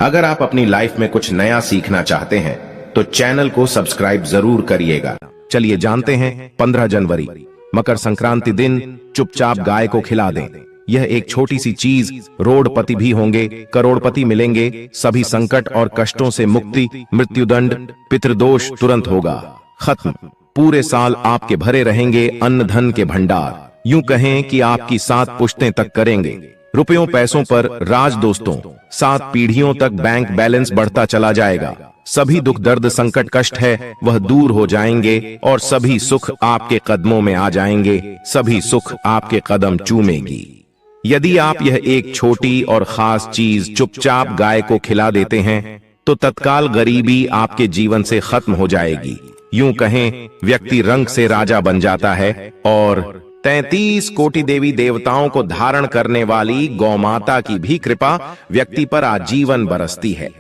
अगर आप अपनी लाइफ में कुछ नया सीखना चाहते हैं तो चैनल को सब्सक्राइब जरूर करिएगा। चलिए जानते हैं 15 जनवरी मकर संक्रांति दिन चुपचाप गाय को खिला दें। यह एक छोटी सी चीज, रोडपति भी होंगे, करोड़पति मिलेंगे, सभी संकट और कष्टों से मुक्ति, मृत्युदंड, पितृदोष तुरंत होगा खत्म। पूरे साल आपके भरे रहेंगे अन्न धन के भंडार। यूं कहें कि आपकी 7 पुश्तें तक करेंगे। रुपयों पैसों पर राज दोस्तों, 7 पीढ़ियों तक बैंक बैलेंस बढ़ता चला जाएगा। सभी दुख दर्द संकट कष्ट है वह दूर हो जाएंगे और सभी सुख आपके कदमों में आ जाएंगे। सभी सुख आपके कदम चूमेगी। यदि आप यह एक छोटी और खास चीज चुपचाप गाय को खिला देते हैं तो तत्काल गरीबी आपके जीवन से खत्म हो जाएगी। यूं कहें व्यक्ति रंग से राजा बन जाता है और 33 कोटि देवी देवताओं को धारण करने वाली गौमाता की भी कृपा व्यक्ति पर आजीवन बरसती है।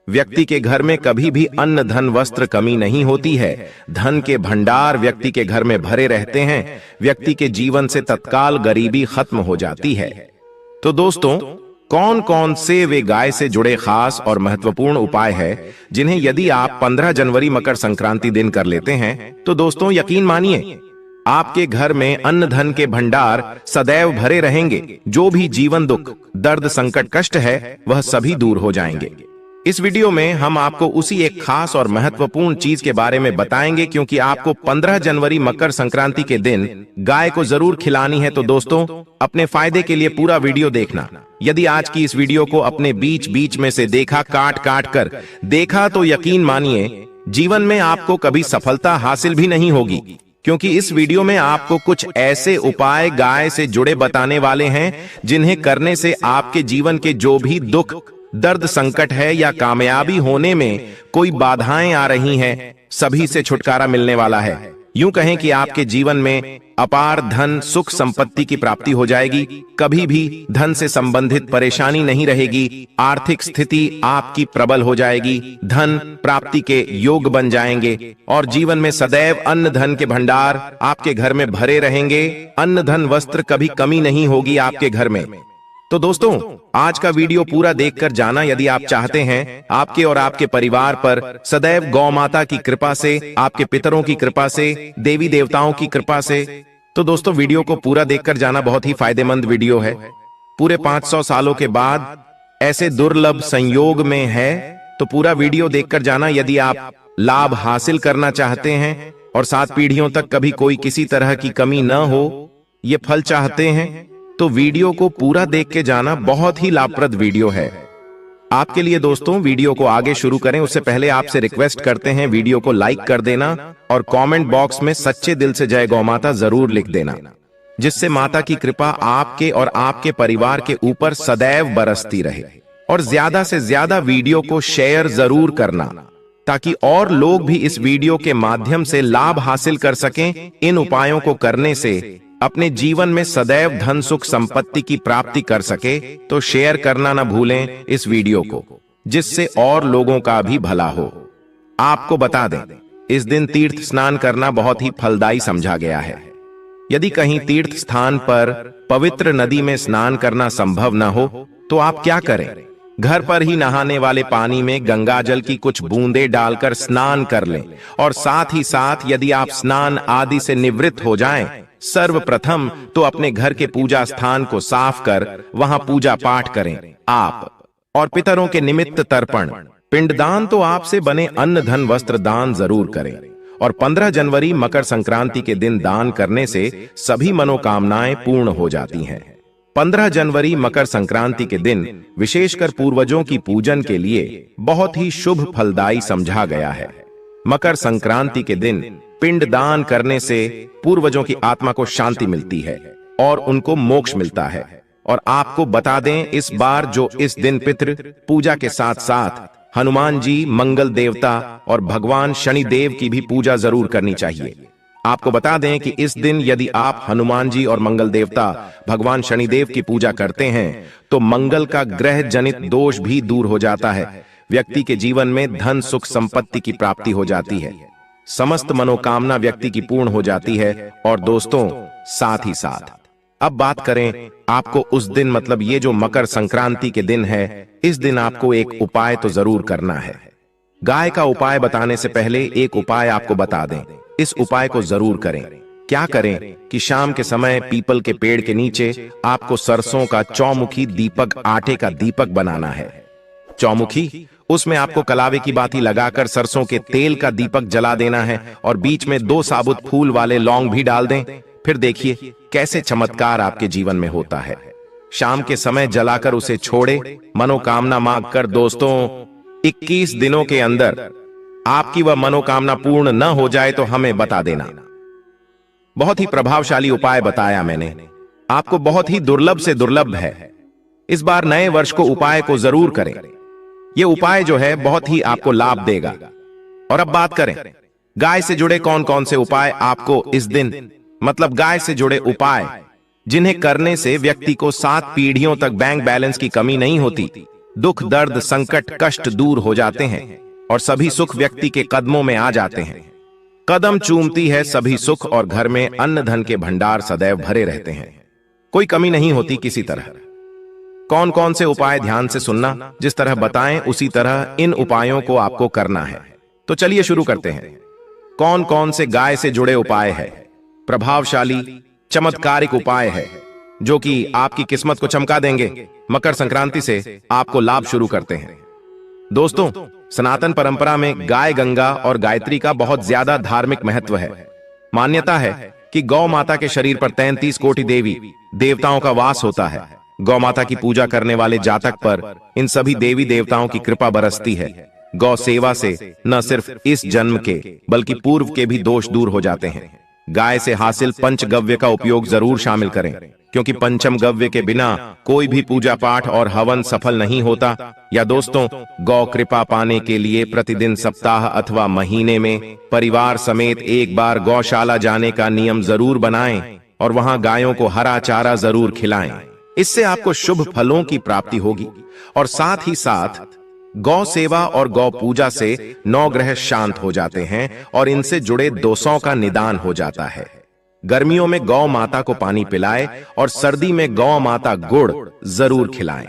व्यक्ति के घर में कभी भी अन्न धन वस्त्र कमी नहीं होती है। धन के भंडार व्यक्ति के घर में भरे रहते हैं। व्यक्ति के जीवन से तत्काल गरीबी खत्म हो जाती है। तो दोस्तों, कौन कौन से वे गाय से जुड़े खास और महत्वपूर्ण उपाय है जिन्हें यदि आप 15 जनवरी मकर संक्रांति दिन कर लेते हैं तो दोस्तों यकीन मानिए आपके घर में अन्न धन के भंडार सदैव भरे रहेंगे। जो भी जीवन दुख दर्द संकट कष्ट है वह सभी दूर हो जाएंगे। इस वीडियो में हम आपको उसी एक खास और महत्वपूर्ण चीज के बारे में बताएंगे, क्योंकि आपको 15 जनवरी मकर संक्रांति के दिन गाय को जरूर खिलानी है। तो दोस्तों, अपने फायदे के लिए पूरा वीडियो देखना। यदि आज की इस वीडियो को अपने बीच बीच में से देखा, काट काट कर देखा, तो यकीन मानिए जीवन में आपको कभी सफलता हासिल भी नहीं होगी, क्योंकि इस वीडियो में आपको कुछ ऐसे उपाय गाय से जुड़े बताने वाले हैं जिन्हें करने से आपके जीवन के जो भी दुख दर्द संकट है या कामयाबी होने में कोई बाधाएं आ रही हैं, सभी से छुटकारा मिलने वाला है। यूं कहें कि आपके जीवन में अपार धन सुख संपत्ति की प्राप्ति हो जाएगी। कभी भी धन से संबंधित परेशानी नहीं रहेगी। आर्थिक स्थिति आपकी प्रबल हो जाएगी। धन प्राप्ति के योग बन जाएंगे और जीवन में सदैव अन्न धन के भंडार आपके घर में भरे रहेंगे। अन्न धन वस्त्र कभी कमी नहीं होगी आपके घर में। तो दोस्तों, आज का वीडियो पूरा देखकर जाना यदि आप चाहते हैं आपके और आपके परिवार पर सदैव गौ माता की कृपा से, आपके पितरों की कृपा से, देवी देवताओं की कृपा से। तो दोस्तों, वीडियो को पूरा देखकर जाना बहुत ही फायदेमंद वीडियो है। पूरे 500 सालों के बाद ऐसे दुर्लभ संयोग में है, तो पूरा वीडियो देखकर जाना यदि आप लाभ हासिल करना चाहते हैं और 7 पीढ़ियों तक कभी कोई किसी तरह की कमी न हो, ये फल चाहते हैं, तो वीडियो को पूरा देख के जाना। बहुत ही लाभप्रद वीडियो है आपके लिए। दोस्तों, वीडियो को आगे शुरू करें उससे पहले आपसे रिक्वेस्ट करते हैं वीडियो को लाइक कर देना और कमेंट बॉक्स में सच्चे दिल से जय गौ माता जरूर लिख देना, जिससे माता की कृपा आपके और आपके परिवार के ऊपर सदैव बरसती रहे। और ज्यादा से ज्यादा वीडियो को शेयर जरूर करना ताकि और लोग भी इस वीडियो के माध्यम से लाभ हासिल कर सकें। इन उपायों को करने से अपने जीवन में सदैव धन सुख संपत्ति की प्राप्ति कर सके। तो शेयर करना ना भूलें इस वीडियो को, जिससे और लोगों का भी भला हो। आपको बता दें, इस दिन तीर्थ स्नान करना बहुत ही फलदायी समझा गया है। यदि कहीं तीर्थ स्थान पर पवित्र नदी में स्नान करना संभव न हो तो आप क्या करें, घर पर ही नहाने वाले पानी में गंगा जल की कुछ बूंदें डालकर स्नान कर लें। और साथ ही साथ यदि आप स्नान आदि से निवृत्त हो जाएं, सर्वप्रथम तो अपने घर के पूजा स्थान को साफ कर वहां पूजा पाठ करें। आप और पितरों के निमित्त तर्पण पिंडदान तो आपसे बने अन्न धन वस्त्र दान जरूर करें। और 15 जनवरी मकर संक्रांति के दिन दान करने से सभी मनोकामनाएं पूर्ण हो जाती हैं। 15 जनवरी मकर संक्रांति के दिन विशेषकर पूर्वजों की पूजन के लिए बहुत ही शुभ फलदायी समझा गया है। मकर संक्रांति के दिन पिंड दान करने से पूर्वजों की आत्मा को शांति मिलती है और उनको मोक्ष मिलता है। और आपको बता दें, इस बार जो इस दिन पितृ पूजा के साथ साथ हनुमान जी, मंगल देवता और भगवान शनिदेव की भी पूजा जरूर करनी चाहिए। आपको बता दें कि इस दिन यदि आप हनुमान जी और मंगल देवता भगवान शनिदेव की पूजा करते हैं तो मंगल का ग्रह जनित दोष भी दूर हो जाता है। व्यक्ति के जीवन में धन सुख संपत्ति की प्राप्ति हो जाती है। समस्त मनोकामना व्यक्ति की पूर्ण हो जाती है। और दोस्तों, साथ ही साथ अब बात करें आपको उस दिन, मतलब ये जो मकर संक्रांति के दिन है, इस दिन आपको एक उपाय तो जरूर करना है। गाय का उपाय बताने से पहले एक उपाय आपको बता दें, इस उपाय को जरूर करें। क्या करें कि शाम के समय पीपल के पेड़ के नीचे आपको सरसों का चौमुखी दीपक, आटे का दीपक बनाना है। चौमुखी, उसमें आपको कलावे की बाती लगाकर सरसों के तेल का दीपक जला देना है और बीच में 2 साबुत फूल वाले लौंग भी डाल दें। फिर देखिए कैसे चमत्कार आपके जीवन में होता है। शाम के समय जलाकर उसे छोड़े, मनोकामना मांग कर। दोस्तों, 21 दिनों के अंदर आपकी वह मनोकामना पूर्ण न हो जाए तो हमें बता देना। बहुत ही प्रभावशाली उपाय बताया मैंने, आपको बहुत ही दुर्लभ से दुर्लभ है। इस बार नए वर्ष को उपाय को जरूर करें। यह उपाय जो है बहुत ही आपको लाभ देगा। और अब बात करें गाय से जुड़े कौन कौन से उपाय आपको इस दिन, मतलब गाय से जुड़े उपाय जिन्हें करने से व्यक्ति को 7 पीढ़ियों तक बैंक बैलेंस की कमी नहीं होती, दुख दर्द संकट कष्ट दूर हो जाते हैं और सभी सुख व्यक्ति के कदमों में आ जाते हैं। कदम चूमती है सभी सुख और घर में अन्न धन के भंडार सदैव भरे रहते हैं, कोई कमी नहीं होती किसी तरह। कौन कौन से उपाय ध्यान से सुनना, जिस तरह बताएं उसी तरह इन उपायों को आपको करना है। तो चलिए शुरू करते हैं। कौन कौन से गाय से जुड़े उपाय है? प्रभावशाली चमत्कारिक उपाय है जो कि आपकी किस्मत को चमका देंगे। मकर संक्रांति से आपको लाभ शुरू करते हैं। दोस्तों, सनातन परंपरा में गाय गंगा और गायत्री का बहुत ज्यादा धार्मिक महत्व है। मान्यता है कि गौ माता के शरीर पर 33 कोटि देवी देवताओं का वास होता है। गौ माता की पूजा करने वाले जातक पर इन सभी देवी देवताओं की कृपा बरसती है। गौ सेवा से न सिर्फ इस जन्म के बल्कि पूर्व के भी दोष दूर हो जाते हैं। गाय से हासिल पंचगव्य का उपयोग जरूर शामिल करें, क्योंकि पंचम गव्य के बिना कोई भी पूजा पाठ और हवन सफल नहीं होता। या दोस्तों, गौ कृपा पाने के लिए प्रतिदिन, सप्ताह अथवा महीने में परिवार समेत एक बार गौशाला जाने का नियम जरूर बनाएं और वहां गायों को हरा चारा जरूर खिलाएं। इससे आपको शुभ फलों की प्राप्ति होगी और साथ ही साथ गौ सेवा और गौ पूजा से 9 ग्रह शांत हो जाते हैं और इनसे जुड़े दोषों का निदान हो जाता है। गर्मियों में गौ माता को पानी पिलाएं और सर्दी में गौ माता गुड़ जरूर खिलाएं।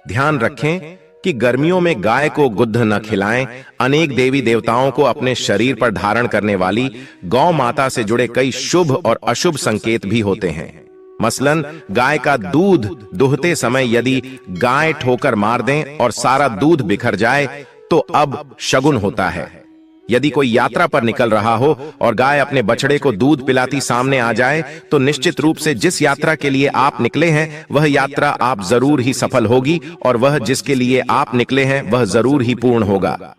ध्यान रखें कि गर्मियों में गाय को गुद्ध न खिलाएं। अनेक देवी देवताओं को अपने शरीर पर धारण करने वाली गौ माता से जुड़े कई शुभ और अशुभ संकेत भी होते हैं। मसलन, गाय का दूध दुहते समय यदि गाय ठोकर मार दें और सारा दूध बिखर जाए तो अब शगुन होता है। यदि कोई यात्रा पर निकल रहा हो और गाय अपने बछड़े को दूध पिलाती सामने आ जाए तो निश्चित रूप से जिस यात्रा के लिए आप निकले हैं वह यात्रा आप जरूर ही सफल होगी और वह जिसके लिए आप निकले हैं वह जरूर ही पूर्ण होगा।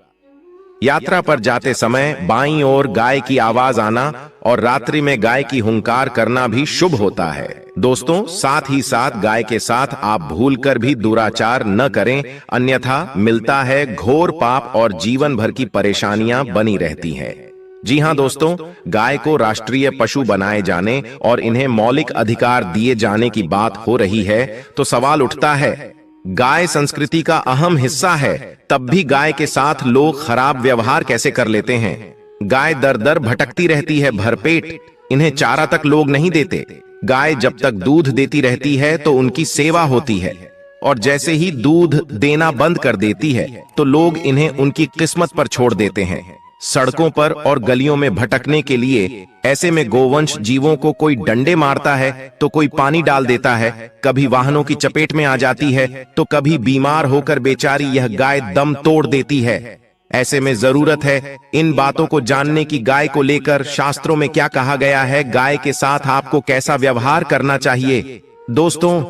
यात्रा पर जाते समय बाईं ओर गाय की आवाज आना और रात्रि में गाय की हुंकार करना भी शुभ होता है। दोस्तों, साथ ही साथ गाय के साथ आप भूलकर भी दुराचार न करें, अन्यथा मिलता है घोर पाप और जीवन भर की परेशानियां बनी रहती हैं। जी हां दोस्तों, गाय को राष्ट्रीय पशु बनाए जाने और इन्हें मौलिक अधिकार दिए जाने की बात हो रही है तो सवाल उठता है, गाय संस्कृति का अहम हिस्सा है, तब भी गाय के साथ लोग खराब व्यवहार कैसे कर लेते हैं? गाय दर दर भटकती रहती है भरपेट, इन्हें चारा तक लोग नहीं देते। गाय जब तक दूध देती रहती है तो उनकी सेवा होती है और जैसे ही दूध देना बंद कर देती है तो लोग इन्हें उनकी किस्मत पर छोड़ देते हैं, सड़कों पर और गलियों में भटकने के लिए। ऐसे में गोवंश जीवों को कोई डंडे मारता है तो कोई पानी डाल देता है, कभी वाहनों की चपेट में आ जाती है तो कभी बीमार होकर बेचारी यह गाय दम तोड़ देती है। ऐसे में जरूरत है इन बातों को जानने की गाय को लेकर शास्त्रों में क्या कहा गया है, गाय के साथ आपको कैसा व्यवहार करना चाहिए। दोस्तों,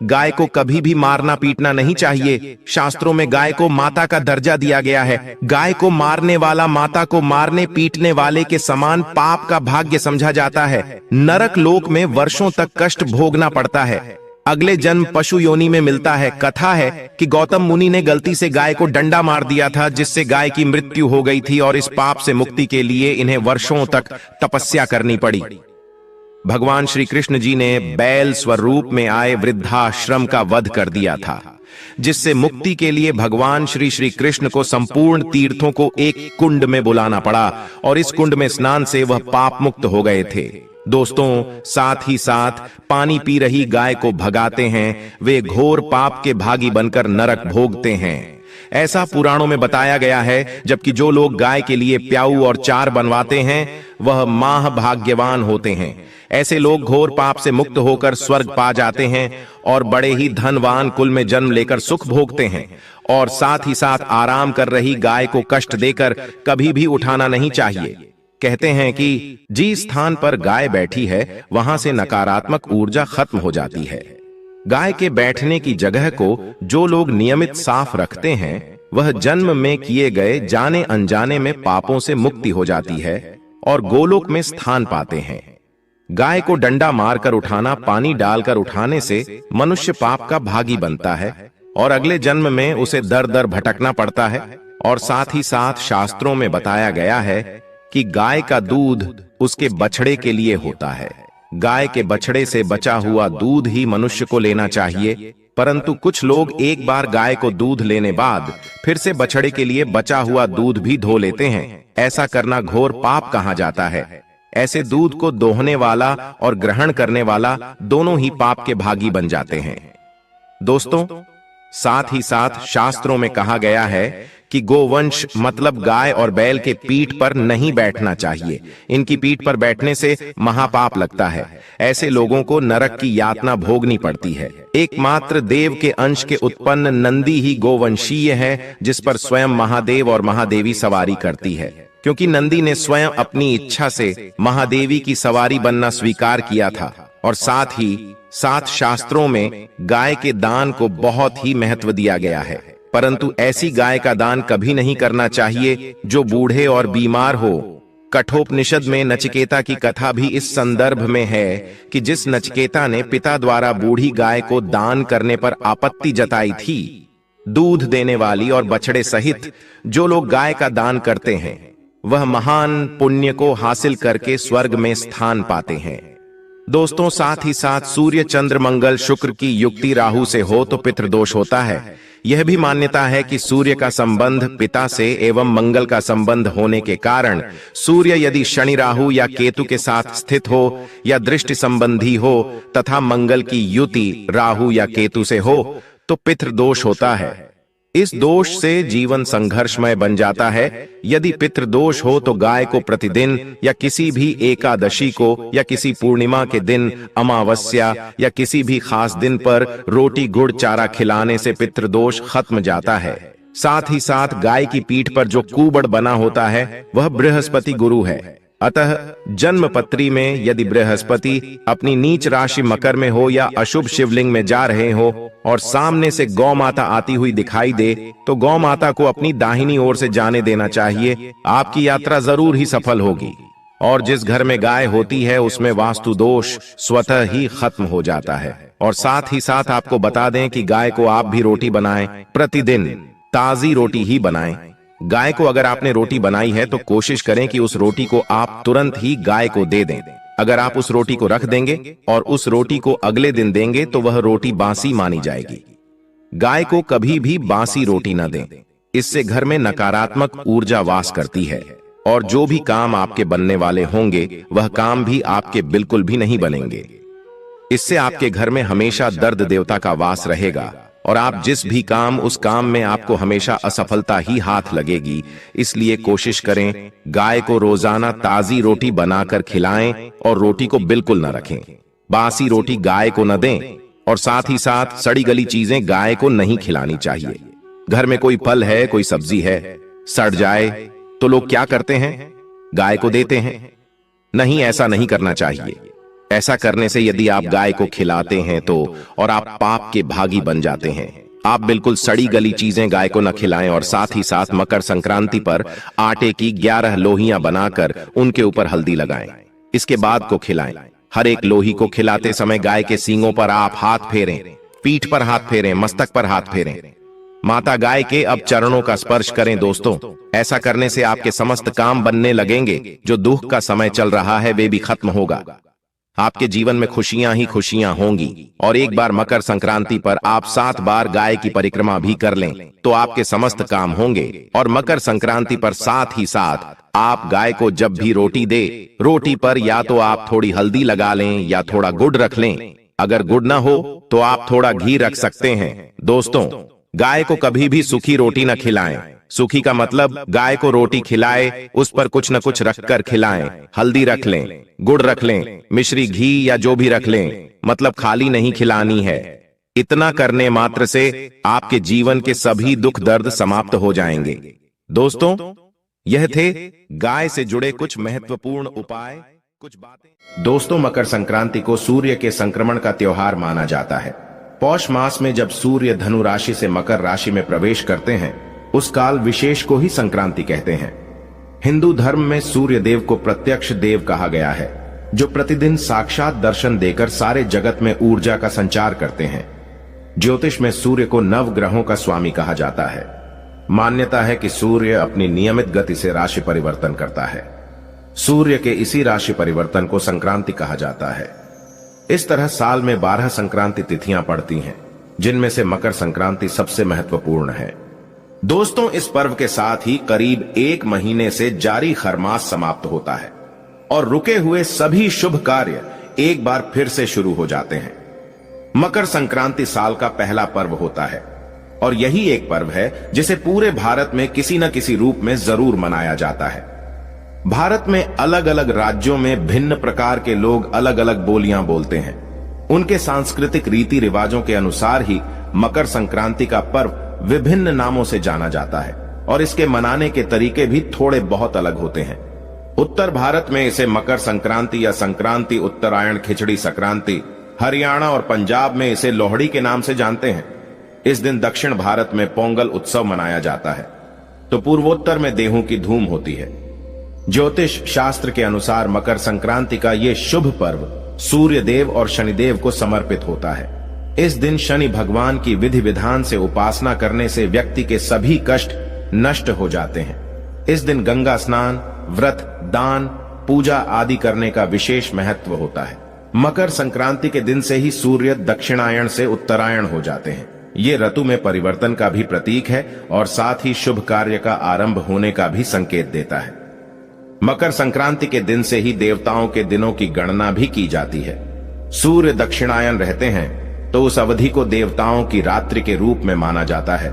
गाय को कभी भी मारना पीटना नहीं चाहिए। शास्त्रों में गाय को माता का दर्जा दिया गया है। गाय को मारने वाला माता को मारने पीटने वाले के समान पाप का भाग्य समझा जाता है। नरक लोक में वर्षों तक कष्ट भोगना पड़ता है, अगले जन्म पशु योनि में मिलता है। कथा है कि गौतम मुनि ने गलती से गाय को डंडा मार दिया था, जिससे गाय की मृत्यु हो गई थी और इस पाप से मुक्ति के लिए इन्हें वर्षों तक तपस्या करनी पड़ी। भगवान श्री कृष्ण जी ने बैल स्वरूप में आए वृद्धाश्रम का वध कर दिया था, जिससे मुक्ति के लिए भगवान श्री कृष्ण को संपूर्ण तीर्थों को एक कुंड में बुलाना पड़ा और इस कुंड में स्नान से वह पाप मुक्त हो गए थे। दोस्तों, साथ ही साथ पानी पी रही गाय को भगाते हैं, वे घोर पाप के भागी बनकर नरक भोगते हैं। ऐसा पुराणों में बताया गया है। जबकि जो लोग गाय के लिए प्याऊ और चार बनवाते हैं वह माह भाग्यवान होते हैं। ऐसे लोग घोर पाप से मुक्त होकर स्वर्ग पा जाते हैं और बड़े ही धनवान कुल में जन्म लेकर सुख भोगते हैं। और साथ ही साथ आराम कर रही गाय को कष्ट देकर कभी भी उठाना नहीं चाहिए। कहते हैं कि जिस स्थान पर गाय बैठी है वहां से नकारात्मक ऊर्जा खत्म हो जाती है। गाय के बैठने की जगह को जो लोग नियमित साफ रखते हैं वह जन्म में किए गए जाने अनजाने में पापों से मुक्ति हो जाती है और गोलोक में स्थान पाते हैं। गाय को डंडा मारकर उठाना, पानी डालकर उठाने से मनुष्य पाप का भागी बनता है और अगले जन्म में उसे दर दर भटकना पड़ता है। और साथ ही साथ शास्त्रों में बताया गया है कि गाय का दूध उसके बछड़े के लिए होता है। गाय के बछड़े से बचा हुआ दूध ही मनुष्य को लेना चाहिए, परंतु कुछ लोग एक बार गाय को दूध लेने बाद फिर से बछड़े के लिए बचा हुआ दूध भी धो लेते हैं। ऐसा करना घोर पाप कहा जाता है। ऐसे दूध को दोहने वाला और ग्रहण करने वाला दोनों ही पाप के भागी बन जाते हैं। दोस्तों, साथ ही साथ शास्त्रों में कहा गया है कि गोवंश मतलब गाय और बैल के पीठ पर नहीं बैठना चाहिए। इनकी पीठ पर बैठने से महापाप लगता है। ऐसे लोगों को नरक की यातना भोगनी पड़ती है। एकमात्र देव के अंश के उत्पन्न नंदी ही गोवंशीय है, जिस पर स्वयं महादेव और महादेवी सवारी करती है। क्योंकि नंदी ने स्वयं अपनी इच्छा से महादेवी की सवारी बनना स्वीकार किया था। और साथ ही साथ शास्त्रों में गाय के दान को बहुत ही महत्व दिया गया है। परंतु ऐसी गाय का दान कभी नहीं करना चाहिए जो बूढ़े और बीमार हो। कठोपनिषद में नचिकेता की कथा भी इस संदर्भ में है कि जिस नचिकेता ने पिता द्वारा बूढ़ी गाय को दान करने पर आपत्ति जताई थी। दूध देने वाली और बछड़े सहित जो लोग गाय का दान करते हैं वह महान पुण्य को हासिल करके स्वर्ग में स्थान पाते हैं। दोस्तों, साथ ही साथ सूर्य, चंद्र, मंगल, शुक्र की युक्ति राहु से हो तो पितृदोष होता है। यह भी मान्यता है कि सूर्य का संबंध पिता से एवं मंगल का संबंध होने के कारण सूर्य यदि शनि, राहु या केतु के साथ स्थित हो या दृष्टि संबंधी हो तथा मंगल की युति राहु या केतु से हो तो पितृदोष होता है। इस दोष से जीवन संघर्षमय बन जाता है। यदि पितृदोष हो तो गाय को प्रतिदिन या किसी भी एकादशी को या किसी पूर्णिमा के दिन, अमावस्या या किसी भी खास दिन पर रोटी गुड़ चारा खिलाने से पितृदोष खत्म जाता है। साथ ही साथ गाय की पीठ पर जो कुबड़ बना होता है वह बृहस्पति गुरु है। अतः जन्म पत्री में यदि बृहस्पति अपनी नीच राशि मकर में हो या अशुभ शिवलिंग में जा रहे हो और सामने से गौ माता आती हुई दिखाई दे तो गौ माता को अपनी दाहिनी ओर से जाने देना चाहिए। आपकी यात्रा जरूर ही सफल होगी। और जिस घर में गाय होती है उसमें वास्तु दोष स्वतः ही खत्म हो जाता है। और साथ ही साथ आपको बता दें कि गाय को आप भी रोटी बनाएं, प्रतिदिन ताजी रोटी ही बनाएं। गाय को अगर आपने रोटी बनाई है तो कोशिश करें कि उस रोटी को आप तुरंत ही गाय को दे दें। अगर आप उस रोटी को रख देंगे और उस रोटी को अगले दिन देंगे तो वह रोटी बासी मानी जाएगी। गाय को कभी भी बासी रोटी न दें, इससे घर में नकारात्मक ऊर्जा वास करती है और जो भी काम आपके बनने वाले होंगे वह काम भी आपके बिल्कुल भी नहीं बनेंगे। इससे आपके घर में हमेशा दर्द देवता का वास रहेगा और आप जिस भी काम उस काम में आपको हमेशा असफलता ही हाथ लगेगी। इसलिए कोशिश करें गाय को रोजाना ताजी रोटी बनाकर खिलाएं और रोटी को बिल्कुल न रखें। बासी रोटी गाय को न दें और साथ ही साथ सड़ी गली चीजें गाय को नहीं खिलानी चाहिए। घर में कोई फल है, कोई सब्जी है, सड़ जाए तो लोग क्या करते हैं? गाय को देते हैं। नहीं, ऐसा नहीं करना चाहिए। ऐसा करने से यदि आप गाय को खिलाते हैं तो और आप पाप के भागी बन जाते हैं। आप बिल्कुल सड़ी गली चीजें गाय को न खिलाएं और साथ ही साथ मकर संक्रांति पर आटे की 11 लोहियां बनाकर उनके ऊपर हल्दी लगाएं। इसके बाद को खिलाएं। हर एक लोही को खिलाते समय गाय के सींगों पर आप हाथ फेरें, पीठ पर हाथ फेरें, मस्तक पर हाथ फेरें। माता गाय के अब चरणों का स्पर्श करें। दोस्तों, ऐसा करने से आपके समस्त काम बनने लगेंगे। जो दुख का समय चल रहा है वे भी खत्म होगा। आपके जीवन में खुशियां ही खुशियां होंगी। और एक बार मकर संक्रांति पर आप 7 बार गाय की परिक्रमा भी कर लें तो आपके समस्त काम होंगे। और मकर संक्रांति पर साथ ही साथ आप गाय को जब भी रोटी दे, रोटी पर या तो आप थोड़ी हल्दी लगा लें या थोड़ा गुड़ रख लें। अगर गुड़ ना हो तो आप थोड़ा घी रख सकते हैं। दोस्तों, गाय को कभी भी सूखी रोटी न खिलाएं। सूखी का मतलब गाय को रोटी खिलाए, उस पर कुछ न कुछ रखकर खिलाएं। हल्दी रख लें, गुड़ रख लें, मिश्री, घी या जो भी रख लें, मतलब खाली नहीं खिलानी है। इतना करने मात्र से आपके जीवन के सभी दुख दर्द समाप्त हो जाएंगे। दोस्तों, यह थे गाय से जुड़े कुछ महत्वपूर्ण उपाय, कुछ बातें। दोस्तों, मकर संक्रांति को सूर्य के संक्रमण का त्योहार माना जाता है। पौष मास में जब सूर्य धनु राशि से मकर राशि में प्रवेश करते हैं, उस काल विशेष को ही संक्रांति कहते हैं। हिंदू धर्म में सूर्य देव को प्रत्यक्ष देव कहा गया है, जो प्रतिदिन साक्षात दर्शन देकर सारे जगत में ऊर्जा का संचार करते हैं। ज्योतिष में सूर्य को नवग्रहों का स्वामी कहा जाता है। मान्यता है कि सूर्य अपनी नियमित गति से राशि परिवर्तन करता है। सूर्य के इसी राशि परिवर्तन को संक्रांति कहा जाता है। इस तरह साल में 12 संक्रांति तिथियां पड़ती हैं, जिनमें से मकर संक्रांति सबसे महत्वपूर्ण है। दोस्तों, इस पर्व के साथ ही करीब 1 महीने से जारी खरमास समाप्त होता है और रुके हुए सभी शुभ कार्य एक बार फिर से शुरू हो जाते हैं। मकर संक्रांति साल का पहला पर्व होता है और यही एक पर्व है जिसे पूरे भारत में किसी न किसी रूप में जरूर मनाया जाता है। भारत में अलग अलग राज्यों में भिन्न प्रकार के लोग अलग अलग बोलियां बोलते हैं। उनके सांस्कृतिक रीति रिवाजों के अनुसार ही मकर संक्रांति का पर्व विभिन्न नामों से जाना जाता है और इसके मनाने के तरीके भी थोड़े बहुत अलग होते हैं। उत्तर भारत में इसे मकर संक्रांति या संक्रांति, उत्तरायण, खिचड़ी संक्रांति, हरियाणा और पंजाब में इसे लोहड़ी के नाम से जानते हैं। इस दिन दक्षिण भारत में पोंगल उत्सव मनाया जाता है तो पूर्वोत्तर में देहू की धूम होती है। ज्योतिष शास्त्र के अनुसार मकर संक्रांति का ये शुभ पर्व सूर्य देव और शनिदेव को समर्पित होता है। इस दिन शनि भगवान की विधि विधान से उपासना करने से व्यक्ति के सभी कष्ट नष्ट हो जाते हैं। इस दिन गंगा स्नान, व्रत, दान, पूजा आदि करने का विशेष महत्व होता है। मकर संक्रांति के दिन से ही सूर्य दक्षिणायण से उत्तरायण हो जाते हैं। ये ऋतु में परिवर्तन का भी प्रतीक है और साथ ही शुभ कार्य का आरंभ होने का भी संकेत देता है। मकर संक्रांति के दिन से ही देवताओं के दिनों की गणना भी की जाती है। सूर्य दक्षिणायन रहते हैं तो उस अवधि को देवताओं की रात्रि के रूप में माना जाता है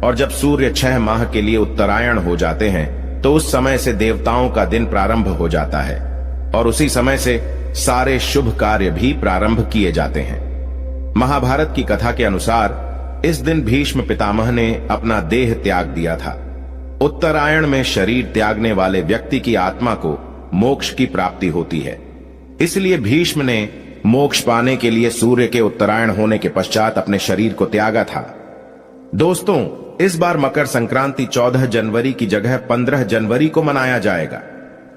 और जब सूर्य 6 माह के लिए उत्तरायण हो जाते हैं तो उस समय से देवताओं का दिन प्रारंभ हो जाता है और उसी समय से सारे शुभ कार्य भी प्रारंभ किए जाते हैं। महाभारत की कथा के अनुसार इस दिन भीष्म पितामह ने अपना देह त्याग दिया था। उत्तरायण में शरीर त्यागने वाले व्यक्ति की आत्मा को मोक्ष की प्राप्ति होती है, इसलिए भीष्म ने मोक्ष पाने के लिए सूर्य के उत्तरायण होने के पश्चात अपने शरीर को त्यागा था। दोस्तों, इस बार मकर संक्रांति 14 जनवरी की जगह 15 जनवरी को मनाया जाएगा।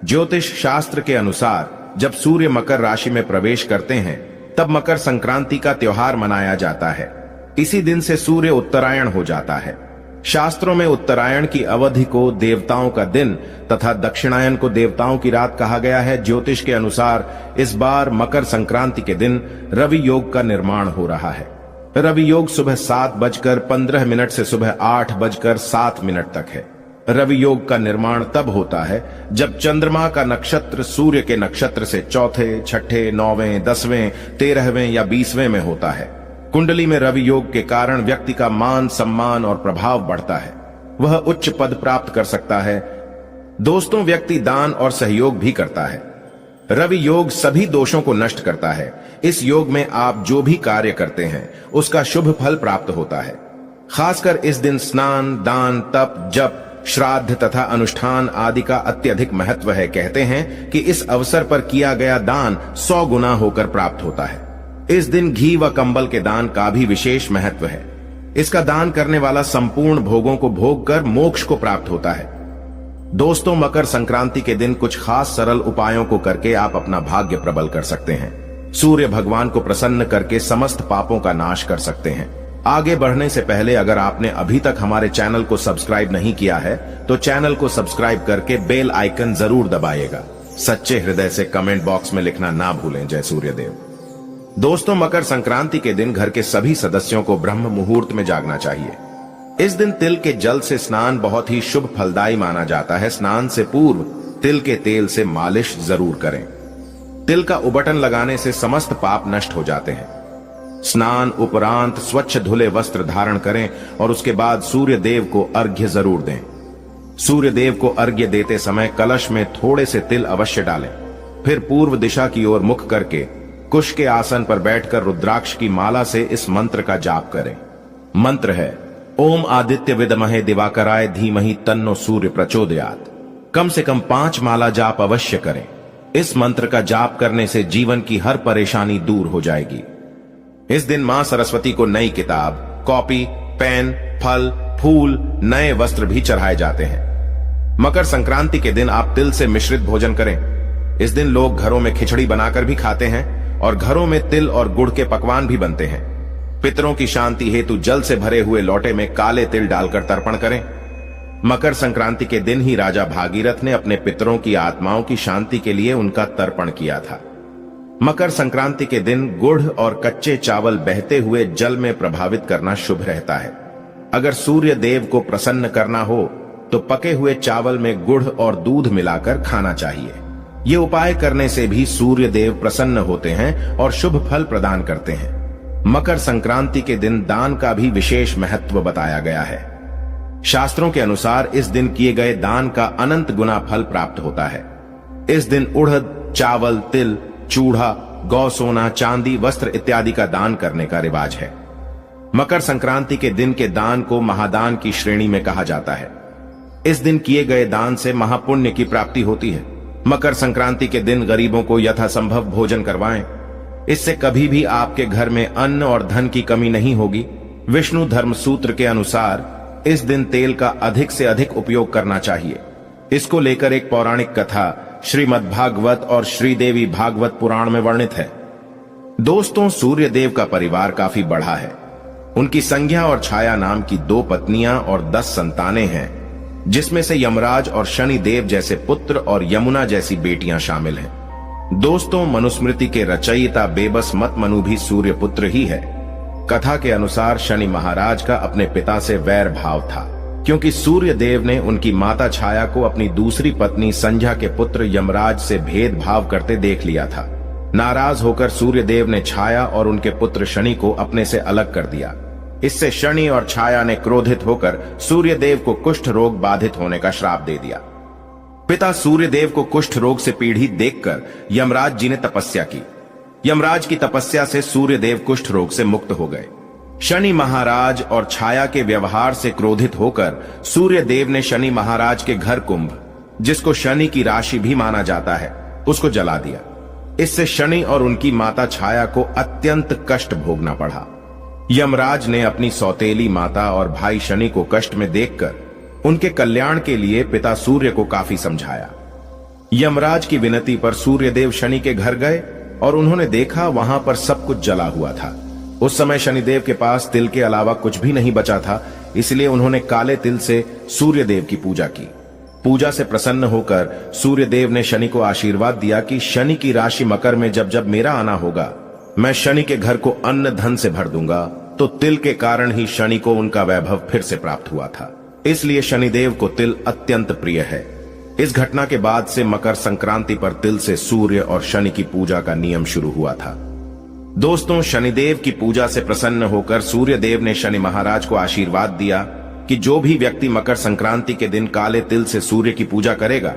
ज्योतिष शास्त्र के अनुसार जब सूर्य मकर राशि में प्रवेश करते हैं तब मकर संक्रांति का त्योहार मनाया जाता है। इसी दिन से सूर्य उत्तरायण हो जाता है। शास्त्रों में उत्तरायण की अवधि को देवताओं का दिन तथा दक्षिणायन को देवताओं की रात कहा गया है। ज्योतिष के अनुसार इस बार मकर संक्रांति के दिन रवि योग का निर्माण हो रहा है। रवि योग सुबह 7:15 से सुबह 8:07 तक है। रवि योग का निर्माण तब होता है जब चंद्रमा का नक्षत्र सूर्य के नक्षत्र से चौथे, छठे, 9वें, 10वें, 13वें या 20वें में होता है। कुंडली में रवि योग के कारण व्यक्ति का मान, सम्मान और प्रभाव बढ़ता है। वह उच्च पद प्राप्त कर सकता है। दोस्तों, व्यक्ति दान और सहयोग भी करता है। रवि योग सभी दोषों को नष्ट करता है। इस योग में आप जो भी कार्य करते हैं उसका शुभ फल प्राप्त होता है। खासकर इस दिन स्नान, दान, तप, जप, श्राद्ध तथा अनुष्ठान आदि का अत्यधिक महत्व है। कहते हैं कि इस अवसर पर किया गया दान 100 गुना होकर प्राप्त होता है। इस दिन घी व कंबल के दान का भी विशेष महत्व है। इसका दान करने वाला संपूर्ण भोगों को भोग कर मोक्ष को प्राप्त होता है। दोस्तों, मकर संक्रांति के दिन कुछ खास सरल उपायों को करके आप अपना भाग्य प्रबल कर सकते हैं। सूर्य भगवान को प्रसन्न करके समस्त पापों का नाश कर सकते हैं। आगे बढ़ने से पहले अगर आपने अभी तक हमारे चैनल को सब्सक्राइब नहीं किया है तो चैनल को सब्सक्राइब करके बेल आइकन जरूर दबाइएगा सच्चे हृदय से कमेंट बॉक्स में लिखना ना भूलें। जय सूर्यदेव। दोस्तों, मकर संक्रांति के दिन घर के सभी सदस्यों को ब्रह्म मुहूर्त में जागना चाहिए। इस दिन तिल के जल से स्नान बहुत ही शुभ फलदायी माना जाता है। स्नान से पूर्व तिल के तेल से मालिश जरूर करें। तिल का उबटन लगाने से समस्त पाप नष्ट हो जाते हैं। स्नान उपरांत स्वच्छ धुले वस्त्र धारण करें और उसके बाद सूर्य देव को अर्घ्य जरूर दें। सूर्य देव को अर्घ्य देते समय कलश में थोड़े से तिल अवश्य डालें। फिर पूर्व दिशा की ओर मुख करके कुश के आसन पर बैठकर रुद्राक्ष की माला से इस मंत्र का जाप करें। मंत्र है ओम आदित्य विद्महे दिवाकराय धीमहि तन्नो सूर्य प्रचोदयात्। कम से कम 5 माला जाप अवश्य करें। इस मंत्र का जाप करने से जीवन की हर परेशानी दूर हो जाएगी। इस दिन मां सरस्वती को नई किताब, कॉपी, पेन, फल, फूल, नए वस्त्र भी चढ़ाए जाते हैं। मकर संक्रांति के दिन आप तिल से मिश्रित भोजन करें। इस दिन लोग घरों में खिचड़ी बनाकर भी खाते हैं और घरों में तिल और गुड़ के पकवान भी बनते हैं। पितरों की शांति हेतु जल से भरे हुए लोटे में काले तिल डालकर तर्पण करें। मकर संक्रांति के दिन ही राजा भागीरथ ने अपने पितरों की आत्माओं की शांति के लिए उनका तर्पण किया था। मकर संक्रांति के दिन गुड़ और कच्चे चावल बहते हुए जल में प्रभावित करना शुभ रहता है। अगर सूर्य देव को प्रसन्न करना हो तो पके हुए चावल में गुड़ और दूध मिलाकर खाना चाहिए। ये उपाय करने से भी सूर्य देव प्रसन्न होते हैं और शुभ फल प्रदान करते हैं। मकर संक्रांति के दिन दान का भी विशेष महत्व बताया गया है। शास्त्रों के अनुसार इस दिन किए गए दान का अनंत गुना फल प्राप्त होता है। इस दिन उड़द, चावल, तिल, चूड़ा, गौ सोना, चांदी, वस्त्र इत्यादि का दान करने का रिवाज है। मकर संक्रांति के दिन के दान को महादान की श्रेणी में कहा जाता है। इस दिन किए गए दान से महापुण्य की प्राप्ति होती है। मकर संक्रांति के दिन गरीबों को यथासंभव भोजन करवाएं। इससे कभी भी आपके घर में अन्न और धन की कमी नहीं होगी। विष्णु धर्म सूत्र के अनुसार इस दिन तेल का अधिक से अधिक उपयोग करना चाहिए। इसको लेकर एक पौराणिक कथा श्रीमद् भागवत और श्रीदेवी भागवत पुराण में वर्णित है। दोस्तों, सूर्य देव का परिवार काफी बड़ा है। उनकी संज्ञा और छाया नाम की 2 पत्नियां और 10 संतानें हैं, जिसमें से यमराज और शनि देव जैसे पुत्र और यमुना जैसी बेटियां शामिल हैं। दोस्तों, मनुस्मृति के रचयिता बेबस मत मनु भी सूर्य पुत्र ही है। कथा के अनुसार शनि महाराज का अपने पिता से वैर भाव था, क्योंकि सूर्य देव ने उनकी माता छाया को अपनी दूसरी पत्नी संध्या के पुत्र यमराज से भेदभाव करते देख लिया था। नाराज होकर सूर्य देव ने छाया और उनके पुत्र शनि को अपने से अलग कर दिया। इससे शनि और छाया ने क्रोधित होकर सूर्य देव को कुष्ठ रोग बाधित होने का श्राप दे दिया। पिता सूर्य देव को कुष्ठ रोग से पीड़ित देखकर यमराज जी ने तपस्या की। यमराज की तपस्या से सूर्य देव कुष्ठ रोग से मुक्त हो गए। शनि महाराज और छाया के व्यवहार से क्रोधित होकर सूर्य देव ने शनि महाराज के घर कुंभ, जिसको शनि की राशि भी माना जाता है, उसको जला दिया। इससे शनि और उनकी माता छाया को अत्यंत कष्ट भोगना पड़ा। यमराज ने अपनी सौतेली माता और भाई शनि को कष्ट में देखकर उनके कल्याण के लिए पिता सूर्य को काफी समझाया। यमराज की विनती पर सूर्यदेव शनि के घर गए और उन्होंने देखा वहां पर सब कुछ जला हुआ था। उस समय शनिदेव के पास तिल के अलावा कुछ भी नहीं बचा था, इसलिए उन्होंने काले तिल से सूर्यदेव की पूजा की। पूजा से प्रसन्न होकर सूर्यदेव ने शनि को आशीर्वाद दिया कि शनि की राशि मकर में जब जब मेरा आना होगा, मैं शनि के घर को अन्न धन से भर दूंगा। तो तिल के कारण ही शनि को उनका वैभव फिर से प्राप्त हुआ था। इसलिए शनिदेव को तिल अत्यंत प्रिय है। इस घटना के बाद से मकर संक्रांति पर तिल से सूर्य और शनि की पूजा का नियम शुरू हुआ था। दोस्तों, शनिदेव की पूजा से प्रसन्न होकर सूर्यदेव ने शनि महाराज को आशीर्वाद दिया कि जो भी व्यक्ति मकर संक्रांति के दिन काले तिल से सूर्य की पूजा करेगा,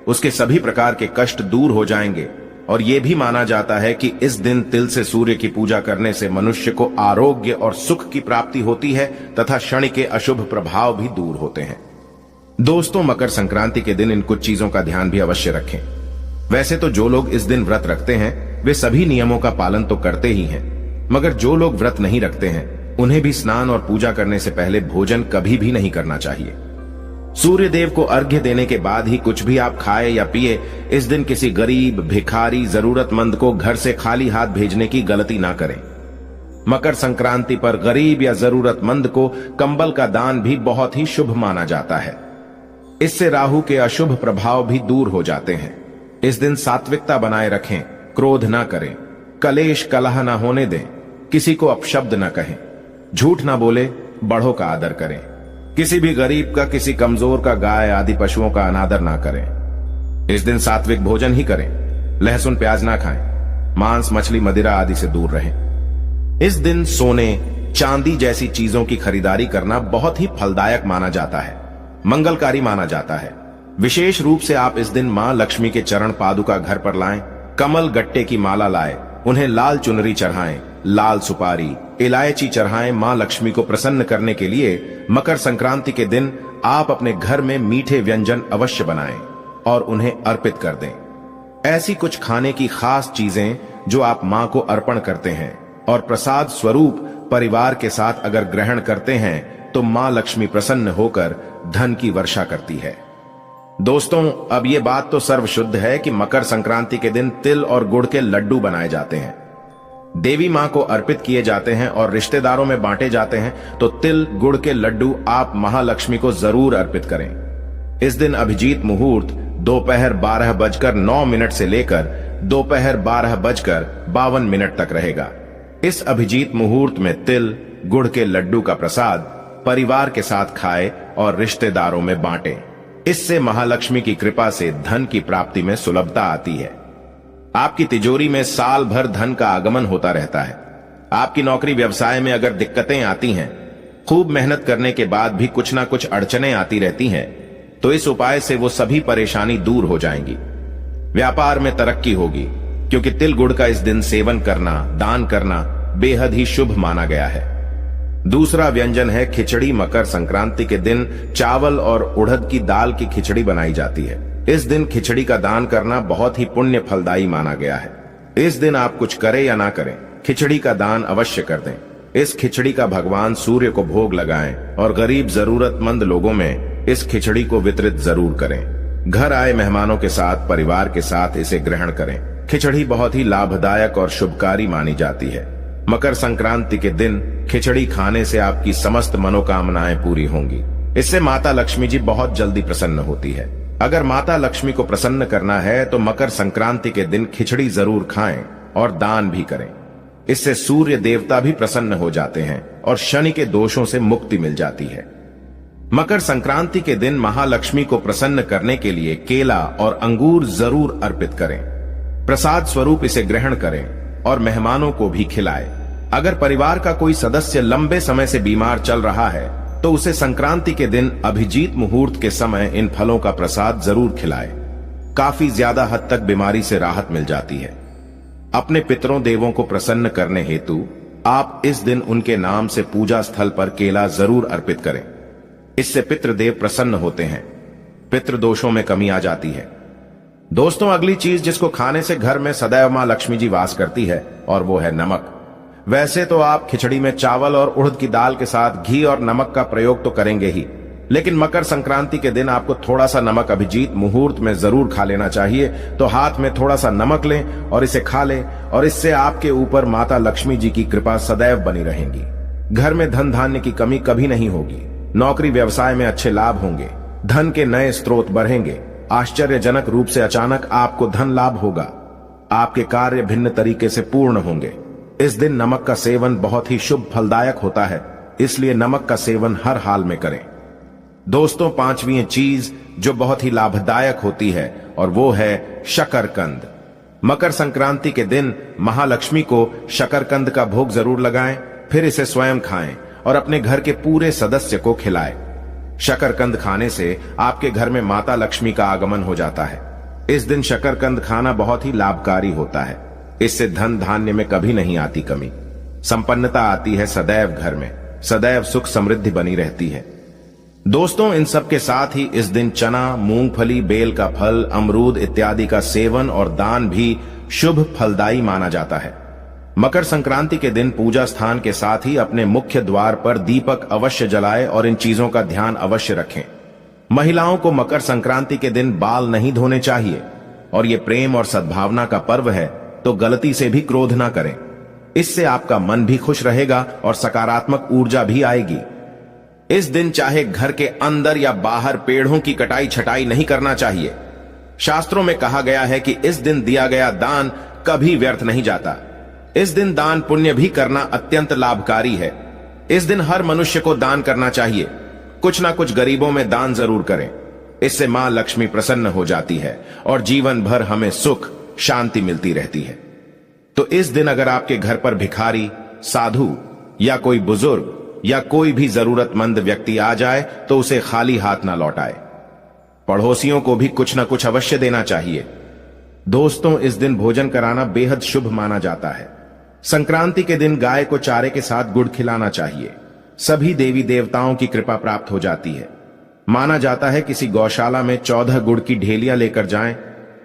उसके सभी प्रकार के कष्ट दूर हो जाएंगे। और यह भी माना जाता है कि इस दिन तिल से सूर्य की पूजा करने से मनुष्य को आरोग्य और सुख की प्राप्ति होती है तथा शनि के अशुभ प्रभाव भी दूर होते हैं। दोस्तों, मकर संक्रांति के दिन इन कुछ चीजों का ध्यान भी अवश्य रखें। वैसे तो जो लोग इस दिन व्रत रखते हैं वे सभी नियमों का पालन तो करते ही हैं, मगर जो लोग व्रत नहीं रखते हैं उन्हें भी स्नान और पूजा करने से पहले भोजन कभी भी नहीं करना चाहिए। सूर्य देव को अर्घ्य देने के बाद ही कुछ भी आप खाए या पिए। इस दिन किसी गरीब, भिखारी, जरूरतमंद को घर से खाली हाथ भेजने की गलती ना करें। मकर संक्रांति पर गरीब या जरूरतमंद को कंबल का दान भी बहुत ही शुभ माना जाता है। इससे राहु के अशुभ प्रभाव भी दूर हो जाते हैं। इस दिन सात्विकता बनाए रखें, क्रोध ना करें, कलेश कलह ना होने दें, किसी को अपशब्द ना कहें, झूठ ना बोले, बड़ों का आदर करें, किसी भी गरीब का, किसी कमजोर का, गाय आदि पशुओं का अनादर ना करें। इस दिन सात्विक भोजन ही करें, लहसुन प्याज ना खाएं, मांस मछली मदिरा आदि से दूर रहें। इस दिन सोने चांदी जैसी चीजों की खरीदारी करना बहुत ही फलदायक माना जाता है, मंगलकारी माना जाता है। विशेष रूप से आप इस दिन मां लक्ष्मी के चरण पादुका घर पर लाएं, कमल गट्टे की माला लाएं, उन्हें लाल चुनरी चढ़ाएं, लाल सुपारी इलायची चढ़ाएं। मां लक्ष्मी को प्रसन्न करने के लिए मकर संक्रांति के दिन आप अपने घर में मीठे व्यंजन अवश्य बनाएं और उन्हें अर्पित कर दें। ऐसी कुछ खाने की खास चीजें जो आप मां को अर्पण करते हैं और प्रसाद स्वरूप परिवार के साथ अगर ग्रहण करते हैं तो मां लक्ष्मी प्रसन्न होकर धन की वर्षा करती है। दोस्तों, अब ये बात तो सर्वशुद्ध है कि मकर संक्रांति के दिन तिल और गुड़ के लड्डू बनाए जाते हैं, देवी मां को अर्पित किए जाते हैं और रिश्तेदारों में बांटे जाते हैं। तो तिल गुड़ के लड्डू आप महालक्ष्मी को जरूर अर्पित करें। इस दिन अभिजीत मुहूर्त दोपहर 12:09 से लेकर दोपहर 12:52 तक रहेगा। इस अभिजीत मुहूर्त में तिल गुड़ के लड्डू का प्रसाद परिवार के साथ खाएं और रिश्तेदारों में बांटें। इससे महालक्ष्मी की कृपा से धन की प्राप्ति में सुलभता आती है। आपकी तिजोरी में साल भर धन का आगमन होता रहता है। आपकी नौकरी व्यवसाय में अगर दिक्कतें आती हैं, खूब मेहनत करने के बाद भी कुछ ना कुछ अड़चनें आती रहती हैं, तो इस उपाय से वो सभी परेशानी दूर हो जाएंगी। व्यापार में तरक्की होगी, क्योंकि तिल गुड़ का इस दिन सेवन करना, दान करना बेहद ही शुभ माना गया है। दूसरा व्यंजन है खिचड़ी। मकर संक्रांति के दिन चावल और उड़द की दाल की खिचड़ी बनाई जाती है। इस दिन खिचड़ी का दान करना बहुत ही पुण्य फलदायी माना गया है। इस दिन आप कुछ करें या ना करें, खिचड़ी का दान अवश्य कर दें। इस खिचड़ी का भगवान सूर्य को भोग लगाएं और गरीब जरूरतमंद लोगों में इस खिचड़ी को वितरित जरूर करें। घर आए मेहमानों के साथ, परिवार के साथ इसे ग्रहण करें। खिचड़ी बहुत ही लाभदायक और शुभकारी मानी जाती है। मकर संक्रांति के दिन खिचड़ी खाने से आपकी समस्त मनोकामनाएं पूरी होंगी। इससे माता लक्ष्मी जी बहुत जल्दी प्रसन्न होती है। अगर माता लक्ष्मी को प्रसन्न करना है तो मकर संक्रांति के दिन खिचड़ी जरूर खाएं और दान भी करें। इससे सूर्य देवता भी प्रसन्न हो जाते हैं और शनि के दोषों से मुक्ति मिल जाती है। मकर संक्रांति के दिन महालक्ष्मी को प्रसन्न करने के लिए केला और अंगूर जरूर अर्पित करें। प्रसाद स्वरूप इसे ग्रहण करें और मेहमानों को भी खिलाएं। अगर परिवार का कोई सदस्य लंबे समय से बीमार चल रहा है तो उसे संक्रांति के दिन अभिजीत मुहूर्त के समय इन फलों का प्रसाद जरूर खिलाएं। काफी ज्यादा हद तक बीमारी से राहत मिल जाती है। अपने पितरों देवों को प्रसन्न करने हेतु आप इस दिन उनके नाम से पूजा स्थल पर केला जरूर अर्पित करें। इससे पितृदेव प्रसन्न होते हैं, पितृ दोषों में कमी आ जाती है। दोस्तों, अगली चीज जिसको खाने से घर में सदैव मां लक्ष्मी जी वास करती है और वो है नमक। वैसे तो आप खिचड़ी में चावल और उड़द की दाल के साथ घी और नमक का प्रयोग तो करेंगे ही, लेकिन मकर संक्रांति के दिन आपको थोड़ा सा नमक अभिजीत मुहूर्त में जरूर खा लेना चाहिए। तो हाथ में थोड़ा सा नमक लें और इसे खा लें और इससे आपके ऊपर माता लक्ष्मी जी की कृपा सदैव बनी रहेगी। घर में धन धान्य की कमी कभी नहीं होगी। नौकरी व्यवसाय में अच्छे लाभ होंगे, धन के नए स्रोत बढ़ेंगे। आश्चर्यजनक रूप से अचानक आपको धन लाभ होगा। आपके कार्य भिन्न तरीके से पूर्ण होंगे। इस दिन नमक का सेवन बहुत ही शुभ फलदायक होता है, इसलिए नमक का सेवन हर हाल में करें। दोस्तों, पांचवी चीज जो बहुत ही लाभदायक होती है और वो है शकरकंद। मकर संक्रांति के दिन महालक्ष्मी को शकरकंद का भोग जरूर लगाएं, फिर इसे स्वयं खाएं और अपने घर के पूरे सदस्य को खिलाएं। शकरकंद खाने से आपके घर में माता लक्ष्मी का आगमन हो जाता है। इस दिन शकरकंद खाना बहुत ही लाभकारी होता है। इससे धन धान्य में कभी नहीं आती कमी, संपन्नता आती है सदैव घर में, सदैव सुख समृद्धि बनी रहती है। दोस्तों, इन सब के साथ ही इस दिन चना, मूंगफली, बेल का फल, अमरूद इत्यादि का सेवन और दान भी शुभ फलदायी माना जाता है। मकर संक्रांति के दिन पूजा स्थान के साथ ही अपने मुख्य द्वार पर दीपक अवश्य जलाएं और इन चीजों का ध्यान अवश्य रखें। महिलाओं को मकर संक्रांति के दिन बाल नहीं धोने चाहिए और ये प्रेम और सद्भावना का पर्व है, तो गलती से भी क्रोध ना करें। इससे आपका मन भी खुश रहेगा और सकारात्मक ऊर्जा भी आएगी। इस दिन चाहे घर के अंदर या बाहर पेड़ों की कटाई छटाई नहीं करना चाहिए। शास्त्रों में कहा गया है कि इस दिन दिया गया दान कभी व्यर्थ नहीं जाता। इस दिन दान पुण्य भी करना अत्यंत लाभकारी है। इस दिन हर मनुष्य को दान करना चाहिए। कुछ ना कुछ गरीबों में दान जरूर करें। इससे मां लक्ष्मी प्रसन्न हो जाती है और जीवन भर हमें सुख शांति मिलती रहती है। तो इस दिन अगर आपके घर पर भिखारी, साधु या कोई बुजुर्ग या कोई भी जरूरतमंद व्यक्ति आ जाए तो उसे खाली हाथ ना लौटाए। पड़ोसियों को भी कुछ ना कुछ अवश्य देना चाहिए। दोस्तों, इस दिन भोजन कराना बेहद शुभ माना जाता है। संक्रांति के दिन गाय को चारे के साथ गुड़ खिलाना चाहिए। सभी देवी देवताओं की कृपा प्राप्त हो जाती है। माना जाता है किसी गौशाला में 14 गुड़ की ढेलियां लेकर जाएं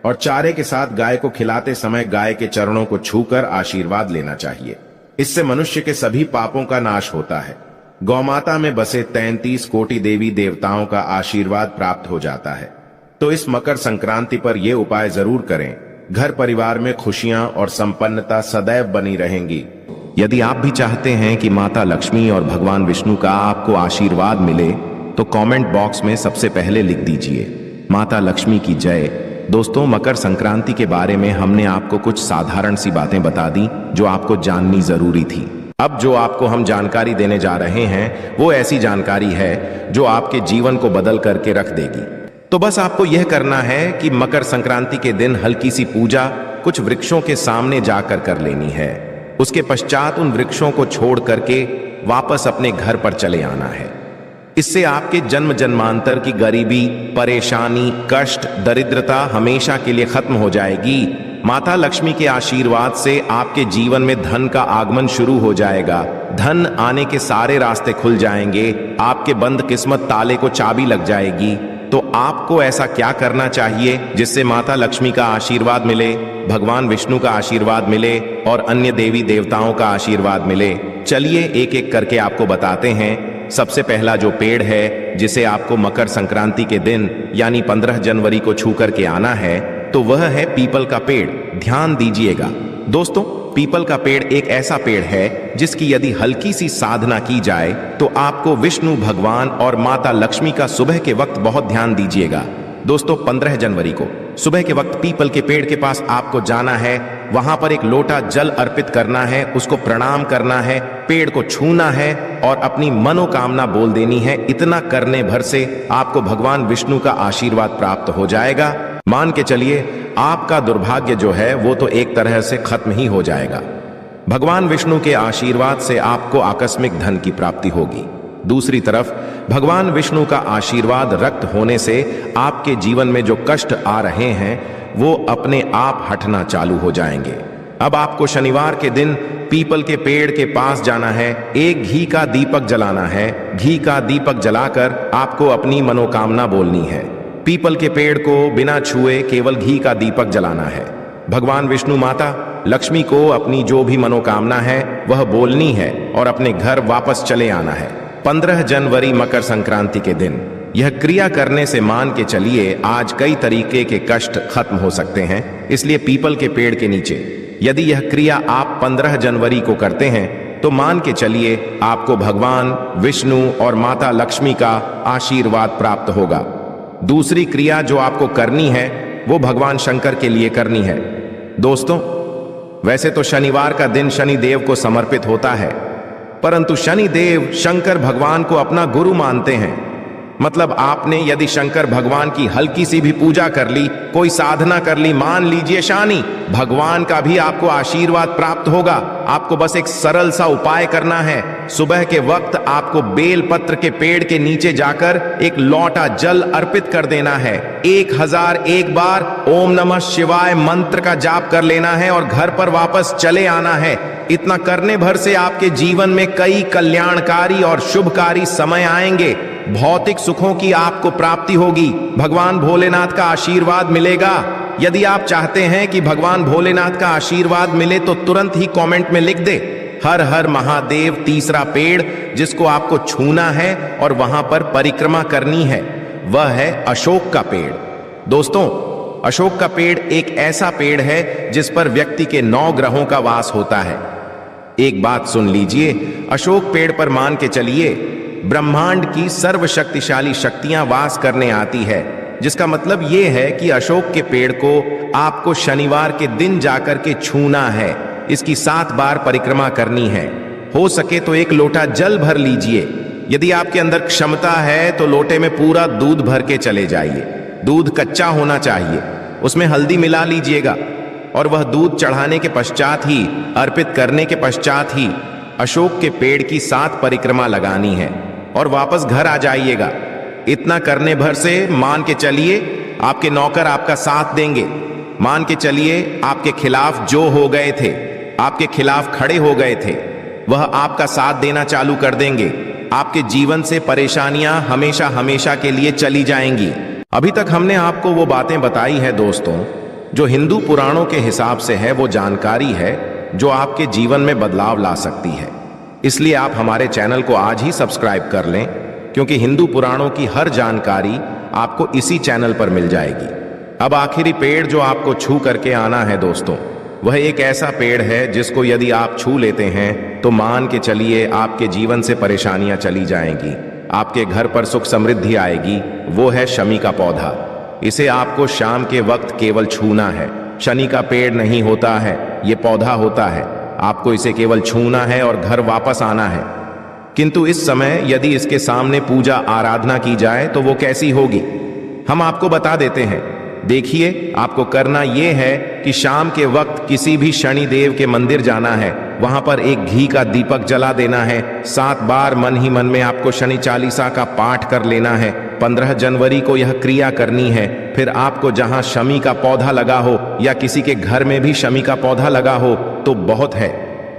और चारे के साथ गाय को खिलाते समय गाय के चरणों को छूकर आशीर्वाद लेना चाहिए। इससे मनुष्य के सभी पापों का नाश होता है। गौमाता में बसे 33 कोटि देवी देवताओं का आशीर्वाद प्राप्त हो जाता है। तो इस मकर संक्रांति पर यह उपाय जरूर करें। घर परिवार में खुशियां और संपन्नता सदैव बनी रहेंगी। यदि आप भी चाहते हैं कि माता लक्ष्मी और भगवान विष्णु का आपको आशीर्वाद मिले तो कमेंट बॉक्स में सबसे पहले लिख दीजिए माता लक्ष्मी की जय। दोस्तों, मकर संक्रांति के बारे में हमने आपको कुछ साधारण सी बातें बता दी जो आपको जाननी जरूरी थी। अब जो आपको हम जानकारी देने जा रहे हैं वो ऐसी जानकारी है जो आपके जीवन को बदल करके रख देगी। तो बस आपको यह करना है कि मकर संक्रांति के दिन हल्की सी पूजा कुछ वृक्षों के सामने जाकर कर लेनी है। उसके पश्चात उन वृक्षों को छोड़ करके वापस अपने घर पर चले आना है। इससे आपके जन्म जन्मांतर की गरीबी, परेशानी, कष्ट, दरिद्रता हमेशा के लिए खत्म हो जाएगी। माता लक्ष्मी के आशीर्वाद से आपके जीवन में धन का आगमन शुरू हो जाएगा। धन आने के सारे रास्ते खुल जाएंगे। आपके बंद किस्मत ताले को चाबी लग जाएगी। तो आपको ऐसा क्या करना चाहिए जिससे माता लक्ष्मी का आशीर्वाद मिले, भगवान विष्णु का आशीर्वाद मिले और अन्य देवी देवताओं का आशीर्वाद मिले? चलिए एक एक करके आपको बताते हैं। सबसे पहला जो पेड़ है जिसे आपको मकर संक्रांति के दिन यानी 15 जनवरी को छू करके आना है तो वह है पीपल का पेड़। ध्यान दीजिएगा दोस्तों, पीपल का पेड़ एक ऐसा पेड़ है जिसकी यदि हल्की सी साधना की जाए तो आपको विष्णु भगवान और माता लक्ष्मी का सुबह के वक्त बहुत ध्यान दीजिएगा। दोस्तों, 15 जनवरी को सुबह के वक्त पीपल के पेड़ के पास आपको जाना है। वहां पर एक लोटा जल अर्पित करना है, उसको प्रणाम करना है, पेड़ को छूना है और अपनी मनोकामना बोल देनी है। इतना करने भर से आपको भगवान विष्णु का आशीर्वाद प्राप्त हो जाएगा। मान के चलिए आपका दुर्भाग्य जो है वो तो एक तरह से खत्म ही हो जाएगा। भगवान विष्णु के आशीर्वाद से आपको आकस्मिक धन की प्राप्ति होगी। दूसरी तरफ भगवान विष्णु का आशीर्वाद रक्त होने से आपके जीवन में जो कष्ट आ रहे हैं वो अपने आप हटना चालू हो जाएंगे। अब आपको शनिवार के दिन पीपल के पेड़ के पास जाना है। एक घी का दीपक जलाना है। घी का दीपक जलाकर आपको अपनी मनोकामना बोलनी है। पीपल के पेड़ को बिना छुए केवल घी का दीपक जलाना है। भगवान विष्णु, माता लक्ष्मी को अपनी जो भी मनोकामना है वह बोलनी है और अपने घर वापस चले आना है। 15 जनवरी मकर संक्रांति के दिन यह क्रिया करने से मान के चलिए आज कई तरीके के कष्ट खत्म हो सकते हैं। इसलिए पीपल के पेड़ के नीचे यदि यह क्रिया आप 15 जनवरी को करते हैं तो मान के चलिए आपको भगवान विष्णु और माता लक्ष्मी का आशीर्वाद प्राप्त होगा। दूसरी क्रिया जो आपको करनी है वो भगवान शंकर के लिए करनी है। दोस्तों, वैसे तो शनिवार का दिन शनि देव को समर्पित होता है, परंतु शनि देव शंकर भगवान को अपना गुरु मानते हैं। मतलब आपने यदि शंकर भगवान की हल्की सी भी पूजा कर ली, कोई साधना कर ली, मान लीजिए शानी, भगवान का भी आपको आशीर्वाद प्राप्त होगा। आपको बस एक सरल सा उपाय करना है। सुबह के वक्त आपको बेल पत्र के पेड़ के नीचे जाकर एक लोटा जल अर्पित कर देना है। 1001 बार ओम नमः शिवाय मंत्र का जाप कर लेना है और घर पर वापस चले आना है। इतना करने भर से आपके जीवन में कई कल्याणकारी और शुभकारी समय आएंगे। भौतिक सुखों की आपको प्राप्ति होगी। भगवान भोलेनाथ का आशीर्वाद मिलेगा। यदि आप चाहते हैं कि भगवान भोलेनाथ का आशीर्वाद मिले तो तुरंत ही कमेंट में लिख दे हर हर महादेव। तीसरा पेड़ जिसको आपको छूना है और वहां पर परिक्रमा करनी है वह है अशोक का पेड़। दोस्तों, अशोक का पेड़ एक ऐसा पेड़ है जिस पर व्यक्ति के 9 ग्रहों का वास होता है। एक बात सुन लीजिए, अशोक पेड़ पर मान के चलिए ब्रह्मांड की सर्वशक्तिशाली शक्तियां वास करने आती है। जिसका मतलब ये है कि अशोक के पेड़ को आपको शनिवार के दिन जाकर के छूना है। इसकी 7 बार परिक्रमा करनी है। हो सके तो 1 लोटा जल भर लीजिए। यदि आपके अंदर क्षमता है तो लोटे में पूरा दूध भर के चले जाइए। दूध कच्चा होना चाहिए, उसमें हल्दी मिला लीजिएगा और वह दूध चढ़ाने के पश्चात ही, अर्पित करने के पश्चात ही अशोक के पेड़ की 7 परिक्रमा लगानी है और वापस घर आ जाइएगा। इतना करने भर से मान के चलिए आपके नौकर आपका साथ देंगे। मान के चलिए आपके खिलाफ जो हो गए थे, आपके खिलाफ खड़े हो गए थे, वह आपका साथ देना चालू कर देंगे। आपके जीवन से परेशानियां हमेशा हमेशा के लिए चली जाएंगी। अभी तक हमने आपको वो बातें बताई है दोस्तों, जो हिंदू पुराणों के हिसाब से है, वो जानकारी है जो आपके जीवन में बदलाव ला सकती है। इसलिए आप हमारे चैनल को आज ही सब्सक्राइब कर लें, क्योंकि हिंदू पुराणों की हर जानकारी आपको इसी चैनल पर मिल जाएगी। अब आखिरी पेड़ जो आपको छू करके आना है दोस्तों, वह एक ऐसा पेड़ है जिसको यदि आप छू लेते हैं तो मान के चलिए आपके जीवन से परेशानियां चली जाएंगी, आपके घर पर सुख समृद्धि आएगी। वो है शमी का पौधा। इसे आपको शाम के वक्त केवल छूना है। शनि का पेड़ नहीं होता है, ये पौधा होता है। आपको इसे केवल छूना है और घर वापस आना है। किंतु इस समय यदि इसके सामने पूजा आराधना की जाए तो वो कैसी होगी, हम आपको बता देते हैं। देखिए, आपको करना यह है कि शाम के वक्त किसी भी शनि देव के मंदिर जाना है, वहां पर एक घी का दीपक जला देना है। 7 बार मन ही मन में आपको शनि चालीसा का पाठ कर लेना है। 15 जनवरी को यह क्रिया करनी है। फिर आपको जहां शमी का पौधा लगा हो या किसी के घर में भी शमी का पौधा लगा हो तो बहुत है,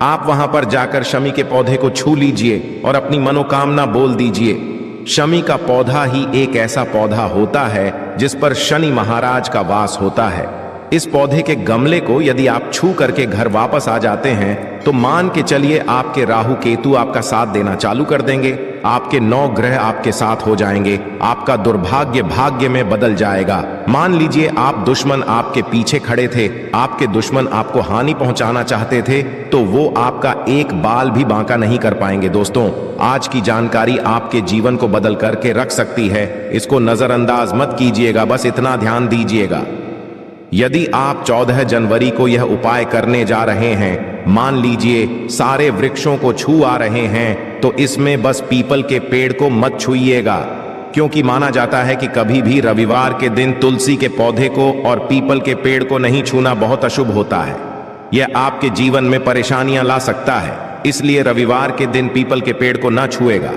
आप वहां पर जाकर शमी के पौधे को छू लीजिए और अपनी मनोकामना बोल दीजिए। शमी का पौधा ही एक ऐसा पौधा होता है जिस पर शनि महाराज का वास होता है। इस पौधे के गमले को यदि आप छू करके घर वापस आ जाते हैं तो मान के चलिए आपके राहु केतु आपका साथ देना चालू कर देंगे। आपके 9 ग्रह आपके साथ हो जाएंगे। आपका दुर्भाग्य भाग्य में बदल जाएगा। मान लीजिए आप दुश्मन आपके पीछे खड़े थे, आपके दुश्मन आपको हानि पहुंचाना चाहते थे, तो वो आपका एक बाल भी बांका नहीं कर पाएंगे। दोस्तों, आज की जानकारी आपके जीवन को बदल करके रख सकती है। इसको नजरअंदाज मत कीजिएगा, बस इतना ध्यान दीजिएगा। यदि आप 14 जनवरी को यह उपाय करने जा रहे हैं, मान लीजिए सारे वृक्षों को छू आ रहे हैं, तो इसमें बस पीपल के पेड़ को मत छूइएगा, क्योंकि माना जाता है कि कभी भी रविवार के दिन तुलसी के पौधे को और पीपल के पेड़ को नहीं छूना बहुत अशुभ होता है। यह आपके जीवन में परेशानियां ला सकता है। इसलिए रविवार के दिन पीपल के पेड़ को ना छुएगा।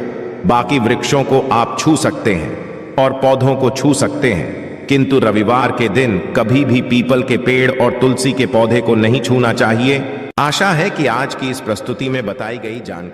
बाकी वृक्षों को आप छू सकते हैं और पौधों को छू सकते हैं, किंतु रविवार के दिन कभी भी पीपल के पेड़ और तुलसी के पौधे को नहीं छूना चाहिए। आशा है कि आज की इस प्रस्तुति में बताई गई जानकारी